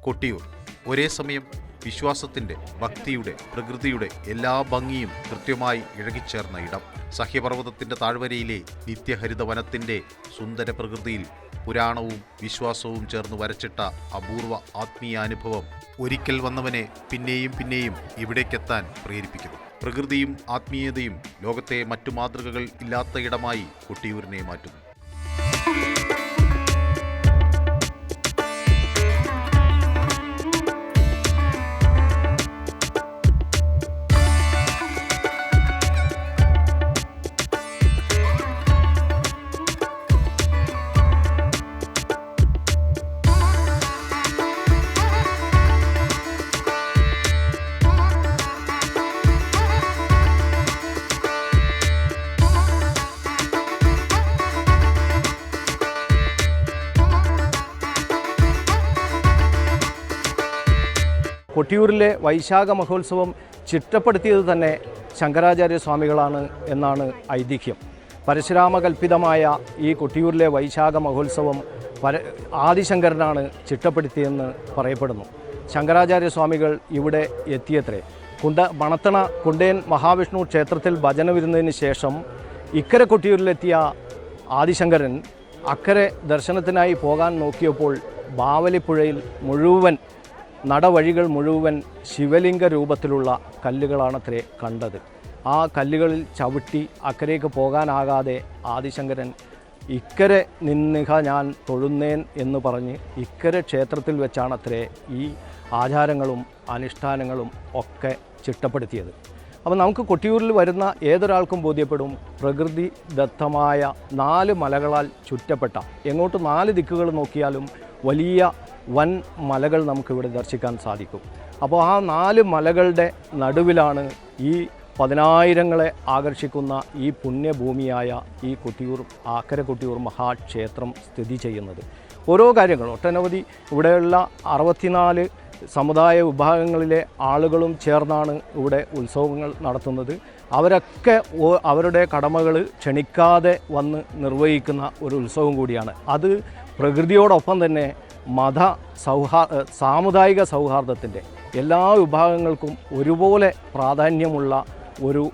കൊട്ടിയൂർ ഒരേ സമയം വിശ്വാസത്തിൻ്റെ, ഭക്തിയുടെ, പ്രകൃതിയുടെ എല്ലാ ഭംഗിയും കൃത്യമായി ഇഴകിച്ചേർന്ന ഇടം. സഹ്യപർവ്വതത്തിൻ്റെ താഴ്വരയിലെ നിത്യഹരിത വനത്തിൻ്റെ സുന്ദര പ്രകൃതിയിൽ പുരാണവും വിശ്വാസവും ചേർന്ന് വരച്ചിട്ട അപൂർവ ആത്മീയാനുഭവം ഒരിക്കൽ വന്നവനെ പിന്നെയും പിന്നെയും ഇവിടേക്കെത്താൻ പ്രേരിപ്പിക്കുന്നു. പ്രകൃതിയും ആത്മീയതയും ലോകത്തെ മറ്റു മാതൃകകൾ ഇല്ലാത്ത ഇടമായി കൊട്ടിയൂരിനെ മാറ്റുന്നു. കൊട്ടിയൂരിലെ വൈശാഖ മഹോത്സവം ചിട്ടപ്പെടുത്തിയത് തന്നെ ശങ്കരാചാര്യ സ്വാമികളാണ് എന്നാണ് ഐതിഹ്യം. പരശുരാമകൽപ്പിതമായ ഈ കൊട്ടിയൂരിലെ വൈശാഖ മഹോത്സവം ആദിശങ്കരനാണ് ചിട്ടപ്പെടുത്തിയെന്ന് പറയപ്പെടുന്നു. ശങ്കരാചാര്യ സ്വാമികൾ ഇവിടെ എത്തിയത്രേ. മണത്തണ കുണ്ടയൻ മഹാവിഷ്ണു ക്ഷേത്രത്തിൽ ഭജന വരുന്നതിന് ശേഷം ഇക്കരെ കൊട്ടിയൂരിലെത്തിയ ആദിശങ്കരൻ അക്കരെ ദർശനത്തിനായി പോകാൻ നോക്കിയപ്പോൾ ബാവലിപ്പുഴയിൽ മുഴുവൻ നടവഴികൾ മുഴുവൻ ശിവലിംഗ രൂപത്തിലുള്ള കല്ലുകളാണത്രേ കണ്ടത്. ആ കല്ലുകളിൽ ചവിട്ടി അക്കരയ്ക്ക് പോകാനാകാതെ ആദിശങ്കരൻ ഇക്കരെ നിന്നിഹ ഞാൻ തൊഴുന്നേൻ എന്ന് പറഞ്ഞ് ഇക്കരെ ക്ഷേത്രത്തിൽ വെച്ചാണത്രേ ഈ ആചാരങ്ങളും അനുഷ്ഠാനങ്ങളും ഒക്കെ ചിട്ടപ്പെടുത്തിയത്. അപ്പോൾ നമുക്ക് കൊട്ടിയൂരിൽ വരുന്ന ഏതൊരാൾക്കും ബോധ്യപ്പെടും, പ്രകൃതിദത്തമായ 4 മലകളാൽ ചുറ്റപ്പെട്ട, എങ്ങോട്ട് 4 ദിക്കുകൾ നോക്കിയാലും വലിയ വൻ മലകൾ നമുക്കിവിടെ ദർശിക്കാൻ സാധിക്കും. അപ്പോൾ ആ 4 മലകളുടെ നടുവിലാണ് ഈ 10,000ങ്ങളെ ആകർഷിക്കുന്ന ഈ പുണ്യഭൂമിയായ ഈ കൊട്ടിയൂർ അക്കരെ കൊട്ടിയൂർ മഹാക്ഷേത്രം സ്ഥിതി ചെയ്യുന്നത്. ഓരോ കാര്യങ്ങൾ ഒട്ടനവധി ഇവിടെയുള്ള 64 സമുദായ വിഭാഗങ്ങളിലെ ആളുകളും ചേർന്നാണ് ഇവിടെ ഉത്സവങ്ങൾ നടത്തുന്നത്. അവരൊക്കെ അവരുടെ കടമകൾ ക്ഷണിക്കാതെ വന്ന് നിർവഹിക്കുന്ന ഒരു ഉത്സവം കൂടിയാണ്. അത് പ്രകൃതിയോടൊപ്പം തന്നെ സാമുദായിക സൗഹാർദ്ദത്തിൻ്റെ എല്ലാ വിഭാഗങ്ങൾക്കും ഒരുപോലെ പ്രാധാന്യമുള്ള ഒരു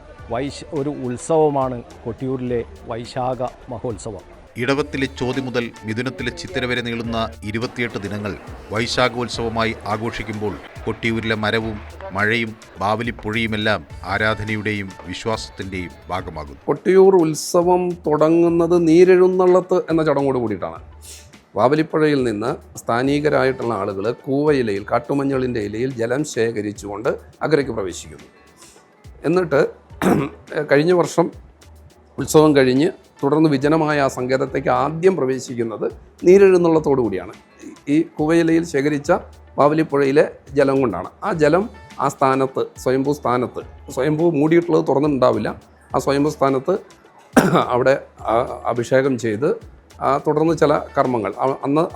ഉത്സവമാണ് കൊട്ടിയൂരിലെ വൈശാഖ മഹോത്സവം. ഇടവത്തിലെ ചോതി മുതൽ മിഥുനത്തിലെ ചിത്തിര വരെ നീളുന്ന 28 ദിനങ്ങൾ വൈശാഖോത്സവമായി ആഘോഷിക്കുമ്പോൾ കൊട്ടിയൂരിലെ മരവും മഴയും ബാവലിപ്പുഴയുമെല്ലാം ആരാധനയുടെയും വിശ്വാസത്തിൻ്റെയും ഭാഗമാകുന്നു. കൊട്ടിയൂർ ഉത്സവം തുടങ്ങുന്നത് നീരെഴുന്നള്ളത്ത് എന്ന ചടങ്ങോട് കൂടിയിട്ടാണ്. ബാവലിപ്പുഴയിൽ നിന്ന് സ്ഥാനീകരായിട്ടുള്ള ആളുകൾ കൂവയിലയിൽ, കാട്ടുമഞ്ഞളിൻ്റെ ഇലയിൽ ജലം ശേഖരിച്ചുകൊണ്ട് അക്കരയ്ക്ക് പ്രവേശിക്കുന്നു. എന്നിട്ട് കഴിഞ്ഞ വർഷം ഉത്സവം കഴിഞ്ഞ് തുടർന്ന് വിജനമായ ആ സങ്കേതത്തേക്ക് ആദ്യം പ്രവേശിക്കുന്നത് നീരെഴുന്നള്ളത്തോടു കൂടിയാണ്. ഈ കൂവയിലയിൽ ശേഖരിച്ച ബാവലിപ്പുഴയിലെ ജലം കൊണ്ടാണ്. ആ ജലം ആ സ്ഥാനത്ത്, സ്വയംഭൂ മൂടിയിട്ടുള്ളത് തുറന്നിട്ടുണ്ടാവില്ല, ആ സ്വയംഭൂ സ്ഥാനത്ത് അവിടെ അഭിഷേകം ചെയ്ത് തുടർന്ന് ചില കർമ്മങ്ങൾ.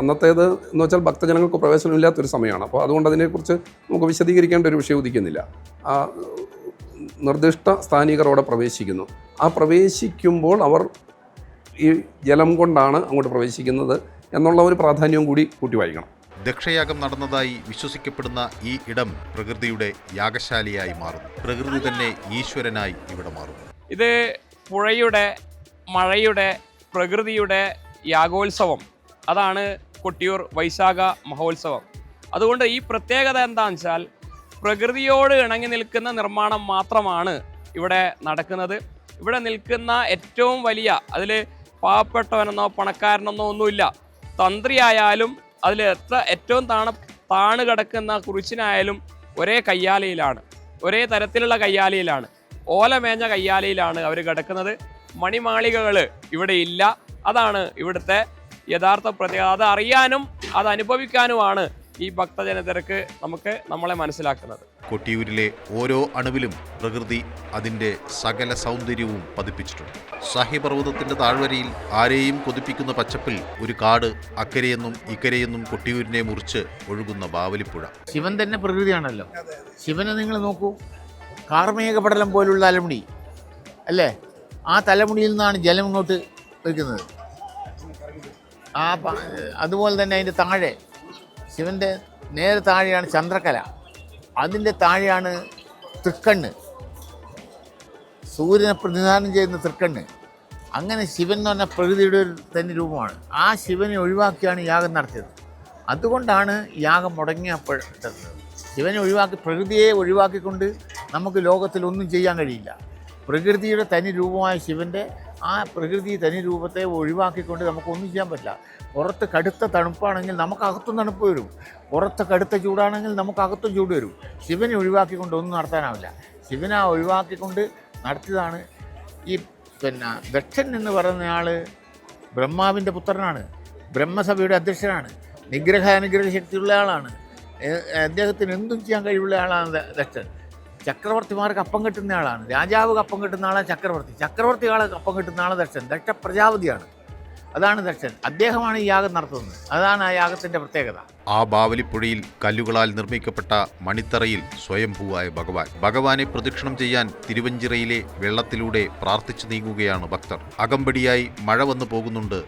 അന്നത്തേത് എന്ന് വെച്ചാൽ ഭക്തജനങ്ങൾക്ക് പ്രവേശനമില്ലാത്തൊരു സമയമാണ്. അപ്പോൾ അതുകൊണ്ട് അതിനെക്കുറിച്ച് നമുക്ക് വിശദീകരിക്കേണ്ട ഒരു വിഷയം ഉദിക്കുന്നില്ല. നിർദ്ദിഷ്ട സ്ഥാനികരോടെ പ്രവേശിക്കുന്നു. ആ പ്രവേശിക്കുമ്പോൾ അവർ ഈ ജലം കൊണ്ടാണ് അങ്ങോട്ട് പ്രവേശിക്കുന്നത് എന്നുള്ള ഒരു പ്രാധാന്യവും കൂടി കൂട്ടി വായിക്കണം. ദക്ഷയാഗം നടന്നതായി വിശ്വസിക്കപ്പെടുന്ന ഈ ഇടം പ്രകൃതിയുടെ യാഗശാലയായി മാറുന്നു. പ്രകൃതി തന്നെ ഈശ്വരനായി ഇവിടെ മാറുന്നു. ഇത് പുഴയുടെ, മഴയുടെ, പ്രകൃതിയുടെ യാഗോത്സവം. അതാണ് കൊട്ടിയൂർ വൈശാഖ മഹോത്സവം. അതുകൊണ്ട് ഈ പ്രത്യേകത എന്താണെന്ന് വെച്ചാൽ പ്രകൃതിയോട് ഇണങ്ങി നിൽക്കുന്ന നിർമ്മാണം മാത്രമാണ് ഇവിടെ നടക്കുന്നത്. ഇവിടെ നിൽക്കുന്ന ഏറ്റവും വലിയ, അതിൽ പാവപ്പെട്ടവനെന്നോ പണക്കാരനെന്നോ ഒന്നുമില്ല. തന്ത്രിയായാലും അതിൽ ഏറ്റവും താണ് കിടക്കുന്ന കുറിച്ചിനായാലും ഒരേ കയ്യാലയിലാണ്, ഒരേ തരത്തിലുള്ള കയ്യാലയിലാണ്, ഓലമേഞ്ഞ കയ്യാലയിലാണ് അവർ കിടക്കുന്നത്. മണിമാളികകൾ ഇവിടെ ഇല്ല. അതാണ് ഇവിടുത്തെ യഥാർത്ഥ പ്രത്യേകത. അത് അറിയാനും അത് അനുഭവിക്കാനുമാണ് ഈ ഭക്തജനത്തിരക്ക് നമ്മളെ മനസ്സിലാക്കുന്നത്. കൊട്ടിയൂരിലെ ഓരോ അണുവിലും പ്രകൃതി അതിൻ്റെ സകല സൗന്ദര്യവും പതിപ്പിച്ചിട്ടുണ്ട്. സഹ്യപർവ്വതത്തിൻ്റെ താഴ്വരയിൽ ആരെയും കൊതിപ്പിക്കുന്ന പച്ചപ്പിൽ ഒരു കാട്, അക്കരയെന്നും ഇക്കരയെന്നും കൊട്ടിയൂരിനെ മുറിച്ച് ഒഴുകുന്ന ബാവലിപ്പുഴ. ശിവൻ തന്നെ പ്രകൃതിയാണല്ലോ. ശിവനെ നിങ്ങൾ നോക്കൂ, കാർമേഘ പടലം പോലുള്ള തലമുടി അല്ലേ, ആ തലമുടിയിൽ നിന്നാണ് ജലം ഇങ്ങോട്ട് വയ്ക്കുന്നത്. അതുപോലെ തന്നെ അതിൻ്റെ താഴെ ശിവൻ്റെ നേരെ താഴെയാണ് ചന്ദ്രക്കല, അതിൻ്റെ താഴെയാണ് തൃക്കണ്ണ്, സൂര്യനെ പ്രതിനിധാനം ചെയ്യുന്ന തൃക്കണ്ണ്. അങ്ങനെ ശിവൻ എന്ന് പറഞ്ഞാൽ പ്രകൃതിയുടെ ഒരു തനി രൂപമാണ്. ആ ശിവനെ ഒഴിവാക്കിയാണ് യാഗം നടത്തിയത്. അതുകൊണ്ടാണ് യാഗം മുടങ്ങിയപ്പോഴത്തത്. ശിവനെ ഒഴിവാക്കി, പ്രകൃതിയെ ഒഴിവാക്കിക്കൊണ്ട് നമുക്ക് ലോകത്തിൽ ഒന്നും ചെയ്യാൻ കഴിയില്ല. പ്രകൃതിയുടെ തനി രൂപമായ ശിവൻ്റെ ആ പ്രകൃതി തനി രൂപത്തെ ഒഴിവാക്കിക്കൊണ്ട് നമുക്കൊന്നും ചെയ്യാൻ പറ്റില്ല. പുറത്ത് കടുത്ത തണുപ്പാണെങ്കിൽ നമുക്ക് അകത്തും തണുപ്പ് വരും, പുറത്ത് കടുത്ത ചൂടാണെങ്കിൽ നമുക്ക് അകത്തും ചൂട് വരും. ശിവനെ ഒഴിവാക്കിക്കൊണ്ട് ഒന്നും നടത്താനാവില്ല. ശിവനെ ഒഴിവാക്കിക്കൊണ്ട് നടത്തിയതാണ് ഈ ദക്ഷൻ എന്ന് പറയുന്നയാൾ ബ്രഹ്മാവിൻ്റെ പുത്രനാണ്, ബ്രഹ്മസഭയുടെ അധ്യക്ഷനാണ്, അനുഗ്രഹ ശക്തിയുള്ള ആളാണ്. അദ്ദേഹത്തിന് എന്തും ചെയ്യാൻ കഴിവുള്ള ആളാണ് ദക്ഷൻ. ചക്രവർത്തിമാർക്ക് അപ്പം കിട്ടുന്ന ആളാണ്, രാജാവ് അപ്പം കിട്ടുന്ന ആളാണ് ചക്രവർത്തി, ചക്രവർത്തികളെ അപ്പം കിട്ടുന്ന ആളാണ് ദക്ഷൻ. ദക്ഷ പ്രജാപതിയാണ്, അതാണ് ദക്ഷൻ. അദ്ദേഹമാണ് ഈ യാഗം നടത്തുന്നത്. അതാണ് ആ യാഗത്തിൻ്റെ പ്രത്യേകത. ആ ബാവലിപ്പുഴയിൽ കല്ലുകളാൽ നിർമ്മിക്കപ്പെട്ട മണിത്തറയിൽ സ്വയംഭൂവായ ഭഗവാനെ പ്രദക്ഷിണം ചെയ്യാൻ തിരുവഞ്ചിറയിലെ വെള്ളത്തിലൂടെ പ്രാർത്ഥിച്ചു നീങ്ങുകയാണ് ഭക്തർ. അകമ്പടിയായി മഴ വന്നു പോകുന്നുണ്ട്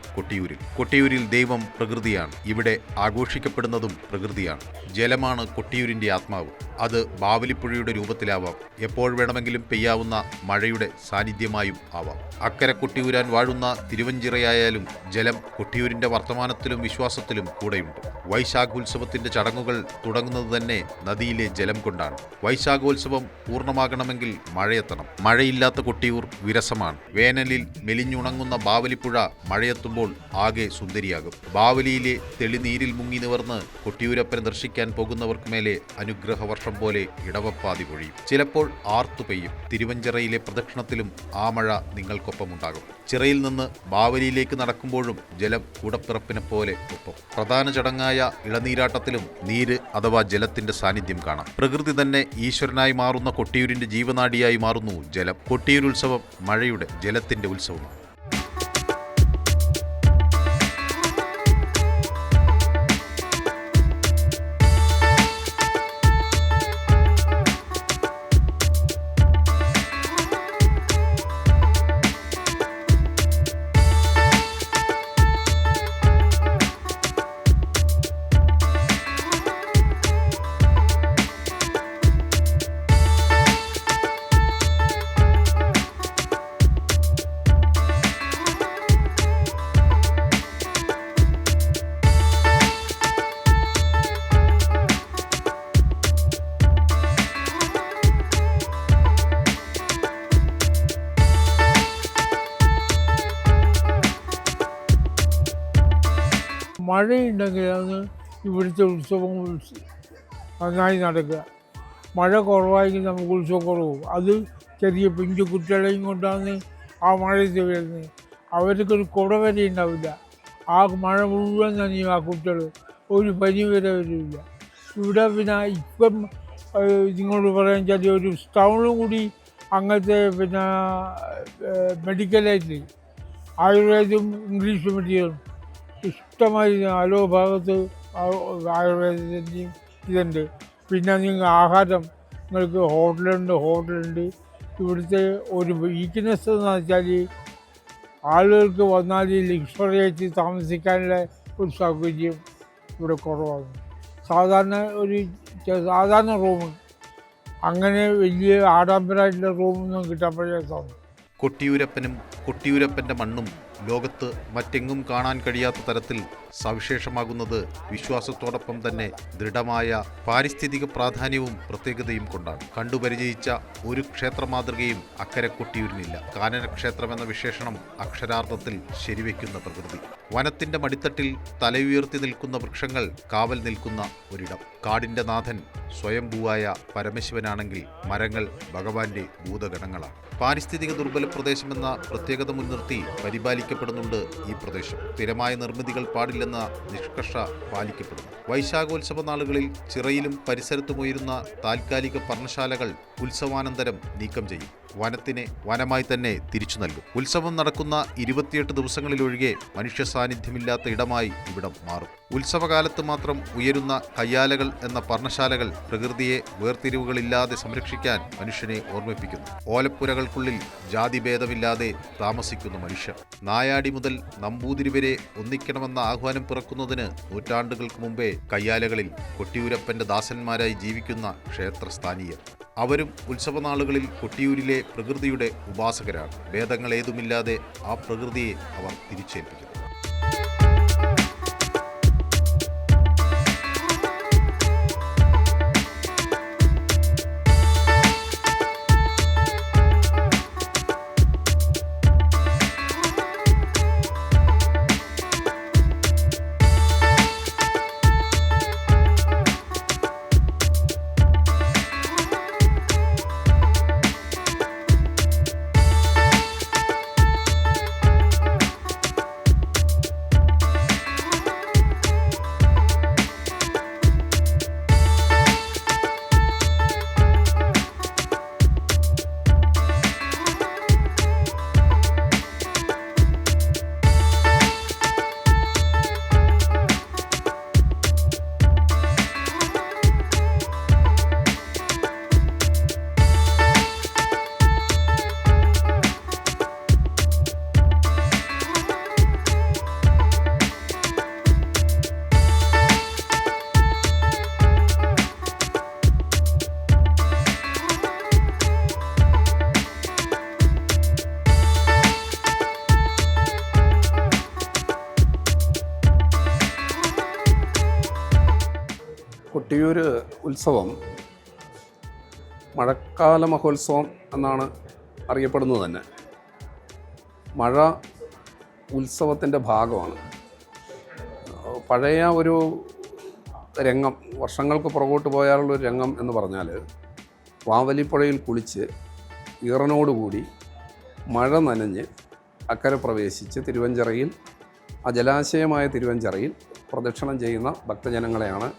കൊട്ടിയൂരിൽ ദൈവം പ്രകൃതിയാണ്. ഇവിടെ ആഘോഷിക്കപ്പെടുന്നതും പ്രകൃതിയാണ്. ജലമാണ് കൊട്ടിയൂരിന്റെ ആത്മാവ്. അത് ബാവലിപ്പുഴയുടെ രൂപത്തിലാവാം, എപ്പോൾ വേണമെങ്കിലും പെയ്യാവുന്ന മഴയുടെ സാന്നിധ്യമായും ആവാം. അക്കരെ കൊട്ടിയൂരാൻ വാഴുന്ന തിരുവഞ്ചിറയായാലും ജലം കൊട്ടിയൂരിന്റെ വർത്തമാനത്തിലും വിശ്വാസത്തിലും കൂടെയുണ്ട്. വൈശാഖോത്സവത്തിന്റെ ചടങ്ങുകൾ തുടങ്ങുന്നത് തന്നെ നദിയിലെ ജലം കൊണ്ടാണ്. വൈശാഖോത്സവം പൂർണ്ണമാകണമെങ്കിൽ മഴയെത്തണം. മഴയില്ലാത്ത കൊട്ടിയൂർ വിരസമാണ്. വേനലിൽ മെലിഞ്ഞുണങ്ങുന്ന ബാവലിപ്പുഴ മഴയെത്തുമ്പോൾ ആകെ സുന്ദരിയാകും. ബാവലിയിലെ തെളിനീരിൽ മുങ്ങി നിവർന്ന് കൊട്ടിയൂരപ്പനെ ദർശിക്കാൻ പോകുന്നവർക്ക് മേലെ അനുഗ്രഹവർഷം പോലെ ഇടവപ്പാതി പൊഴിയും. ചിലപ്പോൾ ആർത്തു പെയ്യും. തിരുവഞ്ചിറയിലെ പ്രദക്ഷിണത്തിലും ആ മഴ നിങ്ങൾക്കൊപ്പമുണ്ടാകും. ചിറയിൽ നിന്ന് ബാവലിയിലേക്ക് നടക്കുമ്പോഴും ജലം കൂടപ്പിറപ്പിനെ പോലെ ഒപ്പം. പ്രധാന ചടങ്ങായ ഇളനീരാട്ടത്തിലും നീര് അഥവാ ജലത്തിന്റെ സാന്നിധ്യം കാണാം. പ്രകൃതി തന്നെ ഈശ്വരനായി മാറുന്ന കൊട്ടിയൂരിന്റെ ജീവനാഡിയായി മാറുന്നു ജലം. കൊട്ടിയൂർ ഉത്സവം മഴയുടെ, ജലത്തിന്റെ ഉത്സവമാണ്. മഴയുണ്ടെങ്കിലാണ് ഇവിടുത്തെ ഉത്സവം നന്നായി നടക്കുക. മഴ കുറവായെങ്കിൽ നമുക്ക് ഉത്സവം കുറവും. അത് ചെറിയ പിഞ്ചു കുട്ടികളെയും കൊണ്ടാണ് ആ മഴയത്ത് വരുന്നത്. അവർക്കൊരു കുട വരെ ഉണ്ടാവില്ല. ആ മഴ മുഴുവൻ നനയും ആ കുട്ടികൾ. ഒരു പനി വരെ വരില്ല. ഇവിടെ പിന്നെ ഇപ്പം നിങ്ങളോട് പറയാൻ വെച്ചാൽ ഒരു ടൗണും കൂടി അങ്ങനത്തെ മെഡിക്കലായിട്ട് ആയുർവേദവും ഇംഗ്ലീഷ് മെഡിക്കലും ഇഷ്ടമായി ഓരോ ഭാഗത്ത് ആയുർവേദത്തിൻ്റെയും ഇതുണ്ട്. പിന്നെ നിങ്ങൾ ആഹാരം, നിങ്ങൾക്ക് ഹോട്ടലുണ്ട്. ഇവിടുത്തെ ഒരു വീക്ക്നെസ് എന്ന് വെച്ചാൽ ആളുകൾക്ക് വന്നാൽ ലക്ഷറിയായിട്ട് താമസിക്കാനുള്ള ഒരു സൗകര്യം ഇവിടെ കുറവാണ്. സാധാരണ റൂം, അങ്ങനെ വലിയ ആഡംബരമായിട്ടുള്ള റൂമൊന്നും കിട്ടാൻ പ്രയാസമാണ്. കൊട്ടിയൂരപ്പനും കൊട്ടിയൂരപ്പൻ്റെ മണ്ണും ലോകത്ത് മറ്റെങ്ങും കാണാൻ കഴിയാത്ത തരത്തിൽ സവിശേഷമാകുന്നത് വിശ്വാസത്തോടൊപ്പം തന്നെ ദൃഢമായ പാരിസ്ഥിതിക പ്രാധാന്യവും പ്രത്യേകതയും കൊണ്ടാണ്. കണ്ടുപരിചയിച്ച ഒരു ക്ഷേത്ര മാതൃകയും അക്കരെ കൊട്ടിയൂരിനില്ല. കാനനക്ഷേത്രം എന്ന വിശേഷണം അക്ഷരാർത്ഥത്തിൽ ശരിവെക്കുന്ന പ്രകൃതി. വനത്തിന്റെ മടിത്തട്ടിൽ തലയുയർത്തി നിൽക്കുന്ന വൃക്ഷങ്ങൾ കാവൽ നിൽക്കുന്ന ഒരിടം. കാടിന്റെ നാഥൻ സ്വയംഭൂവായ പരമശിവനാണെങ്കിൽ മരങ്ങൾ ഭഗവാന്റെ ഭൂതഗണങ്ങളാണ്. പാരിസ്ഥിതിക ദുർബല പ്രദേശമെന്ന പ്രത്യേകത മുൻനിർത്തി പരിപാലിക്കപ്പെടുന്നുണ്ട് ഈ പ്രദേശം. സ്ഥിരമായ നിർമ്മിതികൾ പാടില്ലെന്ന നിഷ്കർഷ പാലിക്കപ്പെടുന്നു. വൈശാഖോത്സവ നാളുകളിൽ ചിറയിലും പരിസരത്തുമുയരുന്ന താൽക്കാലിക പർണശാലകൾ ഉത്സവാനന്തരം നീക്കം ചെയ്യും. വനത്തിനെ വനമായി തന്നെ തിരിച്ചു നൽകും. ഉത്സവം നടക്കുന്ന 28 ദിവസങ്ങളിലൊഴികെ മനുഷ്യ സാന്നിധ്യമില്ലാത്ത ഇടമായി ഇവിടം മാറും. ഉത്സവകാലത്ത് മാത്രം ഉയരുന്ന കയ്യാലകൾ എന്ന പർണശാലകൾ പ്രകൃതിയെ വേർതിരിവുകളില്ലാതെ സംരക്ഷിക്കാൻ മനുഷ്യനെ ഓർമ്മിപ്പിക്കുന്നു. ഓലപ്പുരകൾക്കുള്ളിൽ ജാതിഭേദമില്ലാതെ താമസിക്കുന്ന മനുഷ്യർ. നായാടി മുതൽ നമ്പൂതിരി വരെ ഒന്നിക്കണമെന്ന ആഹ്വാനം പിറക്കുന്നതിന് നൂറ്റാണ്ടുകൾക്ക് മുമ്പേ കയ്യാലകളിൽ കൊട്ടിയൂരപ്പന്റെ ദാസന്മാരായി ജീവിക്കുന്ന ക്ഷേത്രസ്ഥാനീയർ. അവരും ഉത്സവനാളുകളിൽ കൊട്ടിയൂരിലെ പ്രകൃതിയുടെ ഉപാസകരാണ്. ഭേദങ്ങളേതുമില്ലാതെ ആ പ്രകൃതിയെ അവർ തിരിച്ചേൽപ്പിക്കുന്നു. കൊട്ടിയൂർ ഉത്സവം മഴക്കാല മഹോത്സവം എന്നാണ് അറിയപ്പെടുന്നത് തന്നെ. മഴ ഉത്സവത്തിൻ്റെ ഭാഗമാണ്. പഴയ ഒരു രംഗം, വർഷങ്ങൾക്ക് പുറകോട്ട് പോയാലുള്ളൊരു രംഗം എന്ന് പറഞ്ഞാൽ വാവലിപ്പുഴയിൽ കുളിച്ച് ഈറനോടുകൂടി മഴ നനഞ്ഞ് അക്കരെ പ്രവേശിച്ച് തിരുവഞ്ചിറയിൽ, ആ ജലാശയമായ തിരുവഞ്ചിറയിൽ പ്രദക്ഷിണം ചെയ്യുന്ന ഭക്തജനങ്ങളെയാണ്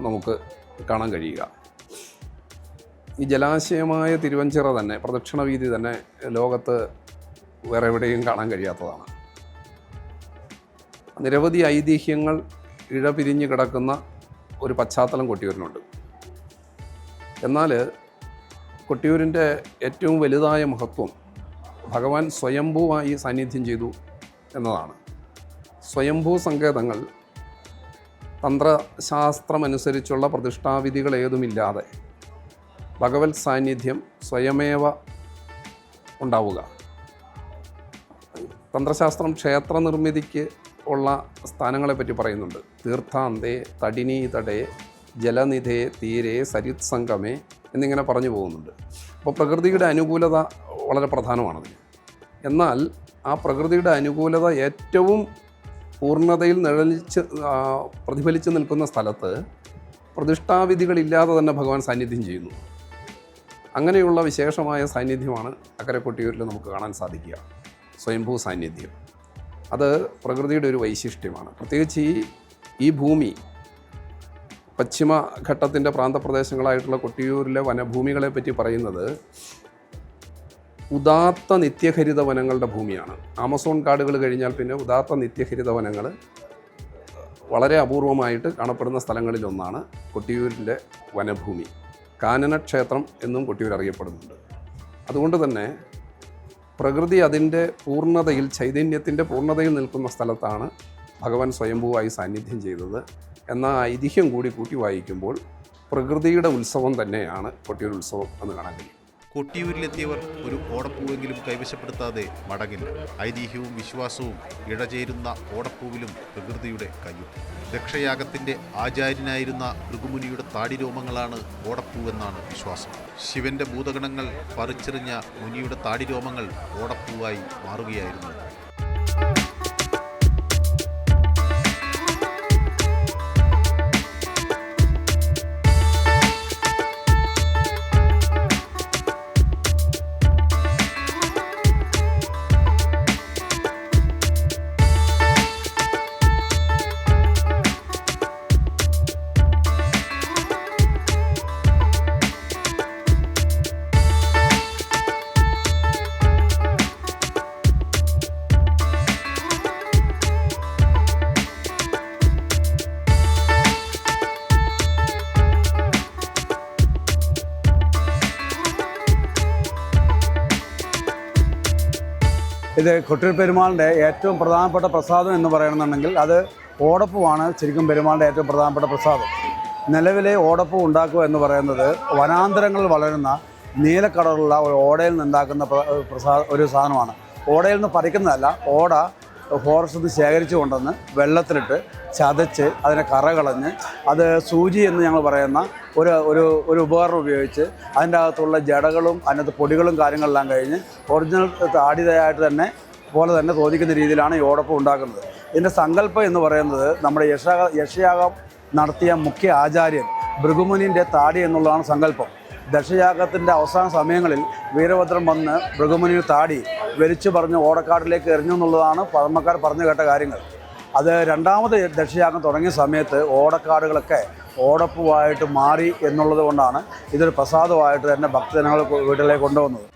നമുക്ക് കാണാൻ കഴിയുക. ഈ ജലാശയമായ തിരുവഞ്ചിറ തന്നെ, പ്രദക്ഷിണ വീതി തന്നെ ലോകത്ത് വേറെ എവിടെയും കാണാൻ കഴിയാത്തതാണ്. നിരവധി ഐതിഹ്യങ്ങൾ ഇഴപിരിഞ്ഞ് കിടക്കുന്ന ഒരു പശ്ചാത്തലം കൊട്ടിയൂരിനുണ്ട്. എന്നാൽ കൊട്ടിയൂരിൻ്റെ ഏറ്റവും വലുതായ മഹത്വം ഭഗവാൻ സ്വയംഭൂവായി സാന്നിധ്യം ചെയ്തു എന്നതാണ്. സ്വയംഭൂ സങ്കേതങ്ങൾ തന്ത്രശാസ്ത്രമനുസരിച്ചുള്ള പ്രതിഷ്ഠാവിധികൾ ഏതുമില്ലാതെ ഭഗവത് സാന്നിധ്യം സ്വയമേവ ഉണ്ടാവുക. തന്ത്രശാസ്ത്രം ക്ഷേത്ര നിർമ്മിതിക്ക് ഉള്ള സ്ഥാനങ്ങളെപ്പറ്റി പറയുന്നുണ്ട്. തീർത്ഥാന്തേ, തടിനീതടേ, ജലനിധേ, തീരെ, സരിത് സംഗമേ എന്നിങ്ങനെ പറഞ്ഞു പോകുന്നുണ്ട്. അപ്പോൾ പ്രകൃതിയുടെ അനുകൂലത വളരെ പ്രധാനമാണതിന്. എന്നാൽ ആ പ്രകൃതിയുടെ അനുകൂലത ഏറ്റവും പൂർണ്ണതയിൽ പ്രതിഫലിച്ച് നിൽക്കുന്ന സ്ഥലത്ത് പ്രതിഷ്ഠാവിധികളില്ലാതെ തന്നെ ഭഗവാൻ സാന്നിധ്യം ചെയ്യുന്നു. അങ്ങനെയുള്ള വിശേഷമായ സാന്നിധ്യമാണ് അക്കരെ കൊട്ടിയൂരിൽ നമുക്ക് കാണാൻ സാധിക്കുക. സ്വയംഭൂ സാന്നിധ്യം അത് പ്രകൃതിയുടെ ഒരു വൈശിഷ്ട്യമാണ്. പ്രത്യേകിച്ച് ഈ ഭൂമി പശ്ചിമഘട്ടത്തിൻ്റെ പ്രാന്തപ്രദേശങ്ങളായിട്ടുള്ള കൊട്ടിയൂരിലെ വനഭൂമികളെ പറ്റി പറയുന്നത് ഉദാത്ത നിത്യഹരിത വനങ്ങളുടെ ഭൂമിയാണ്. ആമസോൺ കാടുകൾ കഴിഞ്ഞാൽ പിന്നെ ഉദാത്ത നിത്യഹരിത വനങ്ങൾ വളരെ അപൂർവമായിട്ട് കാണപ്പെടുന്ന സ്ഥലങ്ങളിലൊന്നാണ് കൊട്ടിയൂരിൻ്റെ വനഭൂമി. കാനനക്ഷേത്രം എന്നും കൊട്ടിയൂർ അറിയപ്പെടുന്നുണ്ട്. അതുകൊണ്ട് തന്നെ പ്രകൃതി അതിൻ്റെ പൂർണ്ണതയിൽ, ചൈതന്യത്തിൻ്റെ പൂർണ്ണതയിൽ നിൽക്കുന്ന സ്ഥലത്താണ് ഭഗവാൻ സ്വയംഭൂവായി സാന്നിധ്യം ചെയ്തത് എന്ന ഐതിഹ്യം കൂടി കൂട്ടി വായിക്കുമ്പോൾ പ്രകൃതിയുടെ ഉത്സവം തന്നെയാണ് കൊട്ടിയൂർ ഉത്സവം എന്ന് കാണാൻ കഴിയും. കൊട്ടിയൂരിലെത്തിയവർ ഒരു ഓടപ്പൂവെങ്കിലും കൈവശപ്പെടുത്താതെ മടങ്ങില്ല. ഐതിഹ്യവും വിശ്വാസവും ഇഴചേരുന്ന ഓടപ്പൂവിലും പ്രകൃതിയുടെ കയ്യും. ദക്ഷയാഗത്തിൻ്റെ ആചാര്യനായിരുന്ന ഭൃഗുമുനിയുടെ താടിരോമങ്ങളാണ് ഓടപ്പൂവെന്നാണ് വിശ്വാസം. ശിവന്റെ ഭൂതഗണങ്ങൾ പറിച്ചെറിഞ്ഞ മുനിയുടെ താടിരോമങ്ങൾ ഓടപ്പൂവായി മാറുകയായിരുന്നു. ഇത് കൊട്ടിയൂർ പെരുമാളിൻ്റെ ഏറ്റവും പ്രധാനപ്പെട്ട പ്രസാദം എന്ന് പറയണമെന്നുണ്ടെങ്കിൽ അത് ഓടപ്പമാണ്. ശരിക്കും പെരുമാളിൻ്റെ ഏറ്റവും പ്രധാനപ്പെട്ട പ്രസാദം. നിലവിലെ ഓടപ്പം ഉണ്ടാക്കുക എന്ന് പറയുന്നത് വനാന്തരങ്ങളിൽ വളരുന്ന നീലക്കളറുള്ള ഒരു ഓടയിൽ നിന്നുണ്ടാക്കുന്ന ഒരു സാധനമാണ്. ഓടയിൽ നിന്ന് പറിക്കുന്നതല്ല, ഓട ഫോറസ്റ്റിൽ നിന്ന് ശേഖരിച്ചു കൊണ്ടുവന്ന് വെള്ളത്തിലിട്ട് ചതച്ച് അതിനെ കറ കളഞ്ഞ് അത് സൂചി എന്ന് ഞങ്ങൾ പറയുന്ന ഒരു ഉപകരണം ഉപയോഗിച്ച് അതിൻ്റെ അകത്തുള്ള ജടകളും അതിനകത്ത് പൊടികളും കാര്യങ്ങളെല്ലാം കഴിഞ്ഞ് ഒറിജിനൽ താടിതയായിട്ട് തന്നെ പോലെ തന്നെ തോന്നിക്കുന്ന രീതിയിലാണ് ഈ ഓടപ്പം ഉണ്ടാക്കുന്നത്. ഇതിൻ്റെ സങ്കല്പം എന്ന് പറയുന്നത് നമ്മുടെ യക്ഷയാഗം നടത്തിയ മുഖ്യ ആചാര്യൻ ഭൃഗുമുനിൻ്റെ താടി എന്നുള്ളതാണ് സങ്കല്പം. ദശയാഗത്തിൻ്റെ അവസാന സമയങ്ങളിൽ വീരഭദ്രൻ വന്ന് ഭൃഗുമുനിയുടെ താടി വലിച്ചു പറഞ്ഞ് ഓടക്കാട്ടിലേക്ക് എറിഞ്ഞു എന്നുള്ളതാണ് പഴമക്കാർ പറഞ്ഞു കേട്ട കാര്യങ്ങൾ. അത് രണ്ടാമത് ദശയാഗം തുടങ്ങിയ സമയത്ത് ഓടക്കാടുകളൊക്കെ ഓടപ്പുവായിട്ട് മാറി എന്നുള്ളത് കൊണ്ടാണ് ഇതൊരു പ്രസാദമായിട്ട് തന്നെ ഭക്തജനങ്ങൾ വീട്ടിലേക്ക് കൊണ്ടുവന്നത്.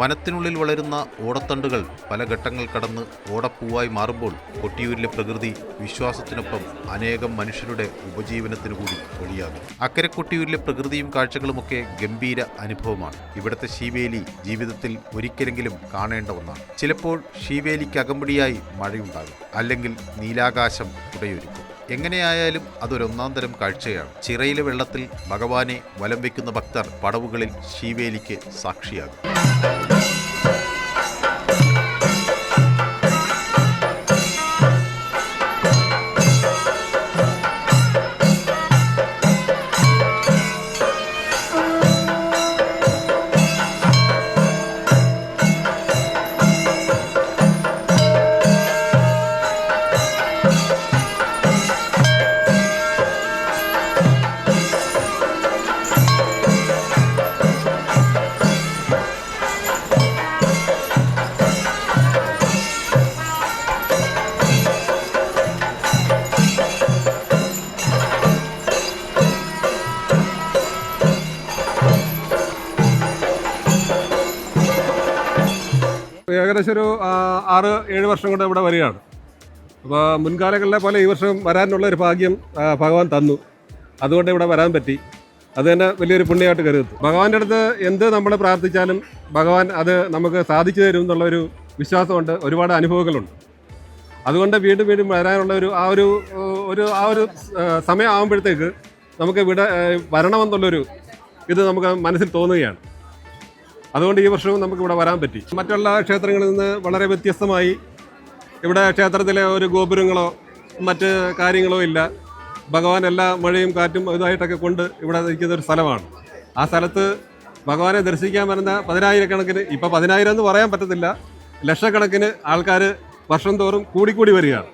വനത്തിനുള്ളിൽ വളരുന്ന ഓടത്തണ്ടുകൾ പല ഘട്ടങ്ങൾ കടന്ന് ഓടപ്പൂവായി മാറുമ്പോൾ കൊട്ടിയൂരിലെ പ്രകൃതി വിശ്വാസത്തിനൊപ്പം അനേകം മനുഷ്യരുടെ ഉപജീവനത്തിനു കൂടി വഴിയാകും. അക്കരെ കൊട്ടിയൂരിലെ പ്രകൃതിയും കാഴ്ചകളുമൊക്കെ ഗംഭീര അനുഭവമാണ്. ഇവിടുത്തെ ശീവേലി ജീവിതത്തിൽ ഒരിക്കലെങ്കിലും കാണേണ്ട ഒന്നാണ്. ചിലപ്പോൾ ശീവേലിക്ക് അകമ്പടിയായി മഴയുണ്ടാകും, അല്ലെങ്കിൽ നീലാകാശം കുടയൊരുക്കും. എങ്ങനെയായാലും അതൊരൊന്നാം തരം കാഴ്ചയാണ്. ചിറയിലെ വെള്ളത്തിൽ ഭഗവാനെ വലം വയ്ക്കുന്ന ഭക്തർ പടവുകളിൽ ശീവേലിക്ക് സാക്ഷിയാകും. ഏകദേശം ഒരു 6-7 വർഷം കൊണ്ട് ഇവിടെ വരികയാണ്. അപ്പോൾ മുൻകാലങ്ങളിലെ പോലെ ഈ വർഷം വരാനുള്ള ഒരു ഭാഗ്യം ഭഗവാൻ തന്നു. അതുകൊണ്ട് ഇവിടെ വരാൻ പറ്റി. അത് തന്നെ വലിയൊരു പുണ്യമായിട്ട് കരുതുന്നു. ഭഗവാന്റെ അടുത്ത് എന്ത് നമ്മൾ പ്രാർത്ഥിച്ചാലും ഭഗവാൻ അത് നമുക്ക് സാധിച്ചു തരും എന്നുള്ളൊരു വിശ്വാസമുണ്ട്. ഒരുപാട് അനുഭവങ്ങളുണ്ട്. അതുകൊണ്ട് വീണ്ടും വീണ്ടും വരാനുള്ള ആ ഒരു സമയം ആകുമ്പോഴത്തേക്ക് നമുക്ക് ഇവിടെ വരണമെന്നുള്ളൊരു ഇത് നമുക്ക് മനസ്സിൽ തോന്നുകയാണ്. അതുകൊണ്ട് ഈ വർഷവും നമുക്ക് ഇവിടെ വരാൻ പറ്റി. മറ്റുള്ള ക്ഷേത്രങ്ങളിൽ നിന്ന് വളരെ വ്യത്യസ്തമായി ഇവിടെ ക്ഷേത്രത്തിലെ ഒരു ഗോപുരങ്ങളോ മറ്റ് കാര്യങ്ങളോ ഇല്ല. ഭഗവാൻ എല്ലാ മഴയും കാറ്റും ഇതായിട്ടൊക്കെ കൊണ്ട് ഇവിടെ നിൽക്കുന്ന ഒരു സ്ഥലമാണ്. ആ സ്ഥലത്ത് ഭഗവാനെ ദർശിക്കാൻ വരുന്ന 10,000 കണക്കിന്, ഇപ്പോൾ 10,000 എന്ന് പറയാൻ പറ്റത്തില്ല, ലക്ഷക്കണക്കിന് ആൾക്കാർ വർഷം തോറും കൂടിക്കൂടി വരികയാണ്.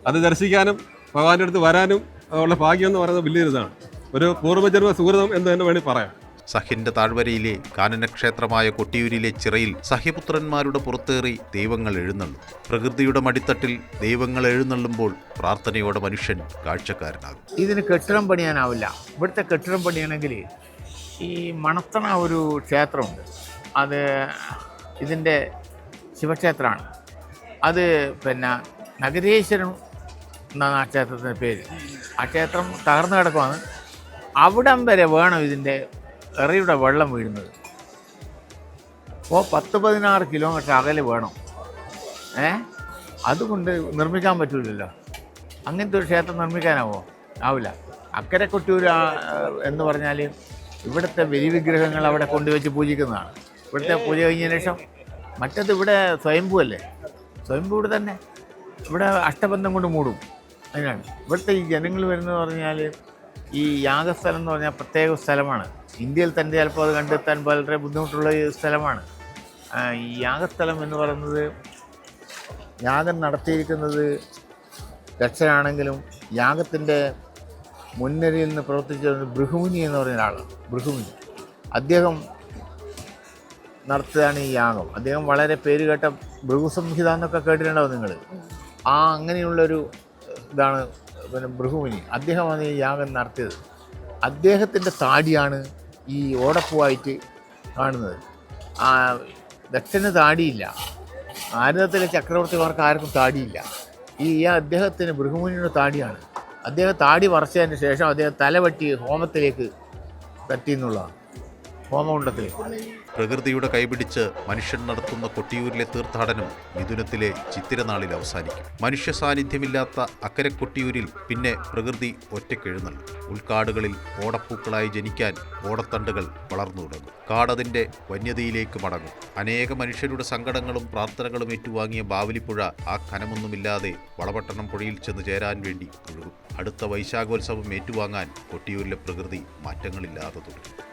അത് ദർശിക്കാനും ഭഗവാന്റെ അടുത്ത് വരാനും ഉള്ള ഭാഗ്യം എന്ന് പറയുന്നത് വലിയൊരിതാണ്. ഒരു പൂർവ്വജന്മ സുഹൃതം എന്ന് തന്നെ വേണ്ടി പറയാം. സഹ്യന്റെ താഴ്വരയിലെ കാനനക്ഷേത്രമായ കൊട്ടിയൂരിലെ ചിറയിൽ സഹ്യപുത്രന്മാരുടെ പുറത്തേറി ദൈവങ്ങൾ എഴുന്നള്ളും. പ്രകൃതിയുടെ മടിത്തട്ടിൽ ദൈവങ്ങൾ എഴുന്നള്ളുമ്പോൾ പ്രാർത്ഥനയോടെ മനുഷ്യൻ കാഴ്ചക്കാരനാകും. ഇതിന് കെട്ടിടം പണിയാനാവില്ല. ഇവിടുത്തെ കെട്ടിടം പണിയണമെങ്കിൽ ഈ മണത്തണ ഒരു ക്ഷേത്രമുണ്ട്. അത് ഇതിൻ്റെ ശിവക്ഷേത്രമാണ്. അത് പിന്നെ നഗരേശ്വരം എന്നാണ് ആ ക്ഷേത്രത്തിൻ്റെ പേര്. ആ ക്ഷേത്രം തകർന്നു കിടക്കുവാണ്. അവിടം വരെ വേണം ഇതിൻ്റെ എറിയുടെ വെള്ളം വീഴുന്നത്. അപ്പോൾ 10-16 കിലോമീറ്റർ അകലെ വേണം. അതുകൊണ്ട് നിർമ്മിക്കാൻ പറ്റില്ലല്ലോ. അങ്ങനത്തെ ഒരു ക്ഷേത്രം നിർമ്മിക്കാനാവോ? ആവില്ല. അക്കരെ കൊട്ടിയൂർ എന്ന് പറഞ്ഞാൽ ഇവിടുത്തെ ബലിവിഗ്രഹങ്ങൾ അവിടെ കൊണ്ടുവച്ച് പൂജിക്കുന്നതാണ്. ഇവിടുത്തെ പൂജ കഴിഞ്ഞതിന് ശേഷം മറ്റത് ഇവിടെ സ്വയംഭൂ അല്ലേ, സ്വയംഭൂ ഇവിടെ തന്നെ ഇവിടെ അഷ്ടബന്ധം കൊണ്ട് മൂടും. അതിനാണ് ഇവിടുത്തെ ഈ ജനങ്ങൾ വരുന്നത് പറഞ്ഞാൽ ഈ യാഗസ്ഥലം എന്ന് പറഞ്ഞാൽ പ്രത്യേക സ്ഥലമാണ്. ഇന്ത്യയിൽ തന്നെ ചിലപ്പോൾ അത് കണ്ടെത്താൻ വളരെ ബുദ്ധിമുട്ടുള്ള സ്ഥലമാണ്. ഈ യാഗസ്ഥലം എന്ന് പറയുന്നത് യാഗം നടത്തിയിരിക്കുന്നത് ദക്ഷനാണെങ്കിലും യാഗത്തിൻ്റെ മുൻനിരയിൽ നിന്ന് പ്രവർത്തിച്ചിരുന്നത് ഭൃഗുമുനി എന്ന് പറയുന്ന ഒരാളാണ്. ഭൃഗുമുനി അദ്ദേഹം നടത്തുകയാണ് ഈ യാഗം. അദ്ദേഹം വളരെ പേരുകേട്ട ഭൃഗുസംഹിത എന്നൊക്കെ കേട്ടിട്ടുണ്ടാവും നിങ്ങൾ. അങ്ങനെയുള്ളൊരു ഇതാണ് പിന്നെ ഭൃഗുമുനി. അദ്ദേഹമാണ് ഈ യാഗം നടത്തിയത്. അദ്ദേഹത്തിൻ്റെ താടിയാണ് ഈ ഓടപ്പൂവായിട്ട് കാണുന്നത്. ദക്ഷന് താടിയില്ല, ഭാരതത്തിലെ ചക്രവർത്തിമാർക്ക് ആർക്കും താടിയില്ല. അദ്ദേഹത്തിന് ഭൃഗുമുനിയുടെ താടിയാണ്. അദ്ദേഹം താടി വറച്ചതിന് ശേഷം അദ്ദേഹം തലവെട്ടി ഹോമത്തിലേക്ക് തട്ടി എന്നുള്ളതാണ്, ഹോമകുണ്ടത്തിലേക്ക്. പ്രകൃതിയുടെ കൈപിടിച്ച് മനുഷ്യൻ നടത്തുന്ന കൊട്ടിയൂരിലെ തീർത്ഥാടനം മിഥുനത്തിലെ ചിത്തിരനാളിൽ അവസാനിക്കും. മനുഷ്യ സാന്നിധ്യമില്ലാത്ത അക്കരെ കൊട്ടിയൂരിൽ പിന്നെ പ്രകൃതി ഒറ്റക്കെഴുന്നള്ളും. ഉൾക്കാടുകളിൽ ഓടപ്പൂക്കളായി ജനിക്കാൻ ഓടത്തണ്ടുകൾ വളർന്നു തുടങ്ങും. കാടതിൻ്റെ വന്യതയിലേക്ക് മടങ്ങും. അനേക മനുഷ്യരുടെ സങ്കടങ്ങളും പ്രാർത്ഥനകളും ഏറ്റുവാങ്ങിയ ബാവലിപ്പുഴ ആ കനമൊന്നുമില്ലാതെ വളപട്ടണം പുഴയിൽ ചെന്ന് ചേരാൻ വേണ്ടി ഒഴുകും. അടുത്ത വൈശാഖോത്സവം ഏറ്റുവാങ്ങാൻ കൊട്ടിയൂരിലെ പ്രകൃതി മാറ്റങ്ങളില്ലാതെ തുടരും.